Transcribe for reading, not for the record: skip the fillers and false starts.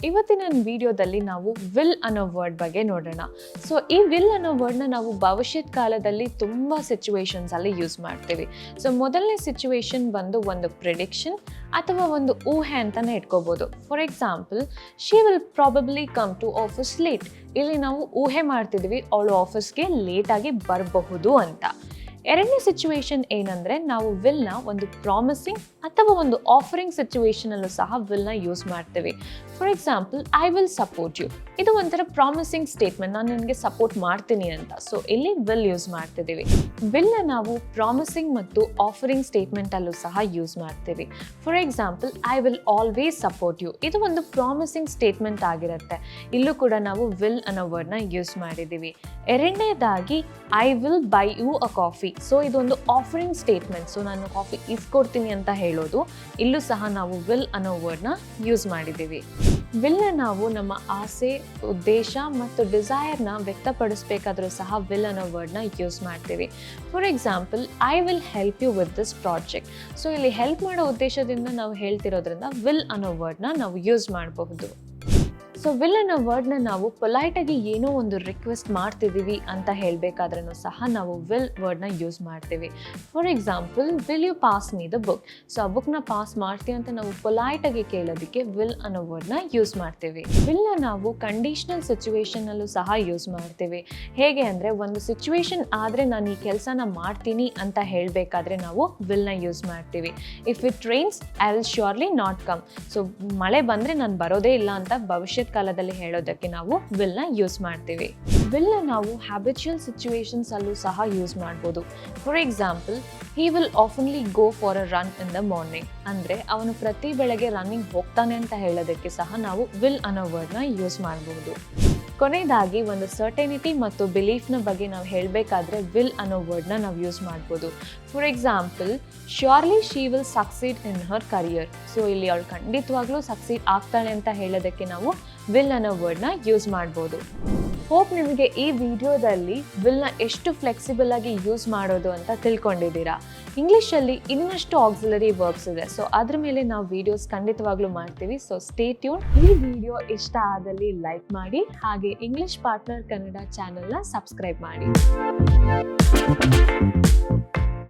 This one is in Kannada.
ಇವತ್ತಿನ ವಿಡಿಯೋದಲ್ಲಿ ನಾವು ವಿಲ್ ಅನ್ನೋ ವರ್ಡ್ ಬಗ್ಗೆ ನೋಡೋಣ. ಸೊ ಈ ವಿಲ್ ಅನ್ನೋ ವರ್ಡ್ನ ನಾವು ಭವಿಷ್ಯತ್ ಕಾಲದಲ್ಲಿ ತುಂಬ ಸಿಚುವೇಶನ್ಸ್ ಅಲ್ಲಿ ಯೂಸ್ ಮಾಡ್ತೀವಿ. ಸೊ ಮೊದಲನೇ ಸಿಚುವೇಶನ್ ಬಂದು ಒಂದು ಪ್ರಿಡಿಕ್ಷನ್ ಅಥವಾ ಒಂದು ಊಹೆ ಅಂತಾನೆ ಇಟ್ಕೋಬಹುದು. For example, she will probably come to office late. ಇಲ್ಲಿ ನಾವು ಊಹೆ ಮಾಡ್ತಿದ್ವಿ ಅವಳು ಆಫೀಸ್ಗೆ ಲೇಟ್ ಆಗಿ ಬರಬಹುದು ಅಂತ. ಎರಡನೇ ಸಿಚುವೇಶನ್ ಏನಂದ್ರೆ, ನಾವು ವಿಲ್ನ ಒಂದು ಪ್ರಾಮಿಸಿಂಗ್ ಅಥವಾ ಒಂದು ಆಫರಿಂಗ್ ಸಿಚುವೇಶನ್ ಅಲ್ಲೂ ಸಹ ವಿಲ್ನ ಯೂಸ್ ಮಾಡ್ತೀವಿ. For example, I will support you. ಇದು ಒಂಥರ ಪ್ರಾಮಿಸಿಂಗ್ ಸ್ಟೇಟ್ಮೆಂಟ್, ನಾನು ನಿನಗೆ ಸಪೋರ್ಟ್ ಮಾಡ್ತೀನಿ ಅಂತ. ಸೊ ಇಲ್ಲಿ ವಿಲ್ ಯೂಸ್ ಮಾಡ್ತಿದ್ದೀವಿ. ವಿಲ್ನ ನಾವು ಪ್ರಾಮಿಸಿಂಗ್ ಮತ್ತು ಆಫರಿಂಗ್ ಸ್ಟೇಟ್ಮೆಂಟ್ ಅಲ್ಲೂ ಸಹ ಯೂಸ್ ಮಾಡ್ತೀವಿ. For example, I will always support you. ಇದು ಒಂದು ಪ್ರಾಮಿಸಿಂಗ್ ಸ್ಟೇಟ್ಮೆಂಟ್ ಆಗಿರುತ್ತೆ. ಇಲ್ಲೂ ಕೂಡ ನಾವು ವಿಲ್ ಅನ್ನೋ ವರ್ಡ್ನ ಯೂಸ್ ಮಾಡಿದ್ದೀವಿ. ಎರಡನೇದಾಗಿ, I will buy you a coffee. So ಇದೊಂದು ಆಫರಿಂಗ್ ಸ್ಟೇಟ್ಮೆಂಟ್. ಸೊ ನಾನು ಕಾಫಿ ಇಸ್ಕೊಡ್ತೀನಿ ಅಂತ ಹೇಳೋದು. ಇಲ್ಲೂ ಸಹ ನಾವು ವಿಲ್ ಅನ್ನೋ ವರ್ಡ್ನ ಯೂಸ್ ಮಾಡಿದ್ದೀವಿ. ವಿಲ್ನ ನಾವು ನಮ್ಮ ಆಸೆ, ಉದ್ದೇಶ ಮತ್ತು ಡಿಸೈರ್ನ ವ್ಯಕ್ತಪಡಿಸಬೇಕಾದ್ರೂ ಸಹ ವಿಲ್ ಅನ್ನೋ ವರ್ಡ್ನ ಯೂಸ್ ಮಾಡ್ತೀವಿ. For example, I will help you with this project. So ಇಲ್ಲಿ ಹೆಲ್ಪ್ ಮಾಡೋ ಉದ್ದೇಶದಿಂದ ನಾವು ಹೇಳ್ತಿರೋದ್ರಿಂದ ವಿಲ್ ಅನ್ನೋ ವರ್ಡ್ನ ನಾವು ಯೂಸ್ ಮಾಡಬಹುದು. ಸೊ ವಿಲ್ ಅನ್ನೋ ವರ್ಡ್ನ ನಾವು ಪೊಲೈಟಾಗಿ ಏನೋ ಒಂದು ರಿಕ್ವೆಸ್ಟ್ ಮಾಡ್ತಿದ್ದೀವಿ ಅಂತ ಹೇಳಬೇಕಾದ್ರೂ ಸಹ ನಾವು ವಿಲ್ ವರ್ಡ್ನ ಯೂಸ್ ಮಾಡ್ತೀವಿ. For example, will you pass me the book. So ಆ ಬುಕ್ನ ಪಾಸ್ ಮಾಡ್ತೀವಿ ಅಂತ ನಾವು ಪೊಲೈಟಾಗಿ ಕೇಳೋದಕ್ಕೆ ವಿಲ್ ಅನ್ನೋ ವರ್ಡ್ನ ಯೂಸ್ ಮಾಡ್ತೀವಿ. ವಿಲ್ನ ನಾವು ಕಂಡೀಷನಲ್ ಸಿಚುವೇಶನಲ್ಲೂ ಸಹ ಯೂಸ್ ಮಾಡ್ತೀವಿ. ಹೇಗೆ ಅಂದರೆ, ಒಂದು ಸಿಚುವೇಶನ್ ಆದರೆ ನಾನು ಈ ಕೆಲಸನ ಮಾಡ್ತೀನಿ ಅಂತ ಹೇಳಬೇಕಾದ್ರೆ ನಾವು ವಿಲ್ನ ಯೂಸ್ ಮಾಡ್ತೀವಿ. If it rains I will surely not come. So ಮಳೆ ಬಂದರೆ ನಾನು ಬರೋದೇ ಇಲ್ಲ ಅಂತ ಭವಿಷ್ಯತ್ ಕಾಲದಲ್ಲಿ ಹೇಳೋದಕ್ಕೆ ನಾವು ವಿಲ್ನ ಯೂಸ್ ಮಾಡ್ತೀವಿ. ವಿಲ್ನ ನಾವು ಹ್ಯಾಬಿಚುಯಲ್ ಸಿಚುವೇಶನ್ಸ್ ಅಲ್ಲೂ ಸಹ ಯೂಸ್ ಮಾಡ್ಬೋದು. For example, he will ಆಫನ್ಲಿ go for a run in the morning. ಅಂದರೆ ಅವನು ಪ್ರತಿ ಬೆಳಗ್ಗೆ ರನ್ನಿಂಗ್ ಹೋಗ್ತಾನೆ ಅಂತ ಹೇಳೋದಕ್ಕೆ ಸಹ ನಾವು ವಿಲ್ ಅನ್ನೋ ವರ್ಡ್ನ ಯೂಸ್ ಮಾಡಬಹುದು. ಕೊನೆಯದಾಗಿ, ಒಂದು ಸರ್ಟೆನಿಟಿ ಮತ್ತು ಬಿಲೀಫ್ನ ಬಗ್ಗೆ ನಾವು ಹೇಳಬೇಕಾದ್ರೆ ವಿಲ್ ಅನ್ನೋ ವರ್ಡ್ನ ನಾವು ಯೂಸ್ ಮಾಡ್ಬೋದು. For example, surely she will succeed in Har career. So ಇಲ್ಲಿ ಅವಳು ಖಂಡಿತವಾಗ್ಲೂ ಸಕ್ಸೀಡ್ ಆಗ್ತಾಳೆ ಅಂತ ಹೇಳೋದಕ್ಕೆ ನಾವು ವಿಲ್ ಅನ್ನೋ ವರ್ಡ್ನ ಯೂಸ್ ಮಾಡ್ಬೋದು. ಹೋಪ್ ನಿಮಗೆ ಈ ವಿಡಿಯೋದಲ್ಲಿ ವಿಲ್ನ ಎಷ್ಟು ಫ್ಲೆಕ್ಸಿಬಲ್ ಆಗಿ ಯೂಸ್ ಮಾಡೋದು ಅಂತ ತಿಳ್ಕೊಂಡಿದ್ದೀರಾ. ಇಂಗ್ಲೀಷಲ್ಲಿ ಇನ್ನಷ್ಟು ಆಕ್ಸಿಲರಿ ವರ್ಬ್ಸ್ ಇದೆ. ಸೊ ಅದ್ರ ಮೇಲೆ ನಾವು ವಿಡಿಯೋಸ್ ಖಂಡಿತವಾಗ್ಲೂ ಮಾಡ್ತೀವಿ. So stay tune. ಈ ವಿಡಿಯೋ ಇಷ್ಟ ಆದಲ್ಲಿ ಲೈಕ್ ಮಾಡಿ, ಹಾಗೆ ಇಂಗ್ಲಿಷ್ ಪಾರ್ಟ್ನರ್ ಕನ್ನಡ ಚಾನೆಲ್ನ ಸಬ್ಸ್ಕ್ರೈಬ್ ಮಾಡಿ.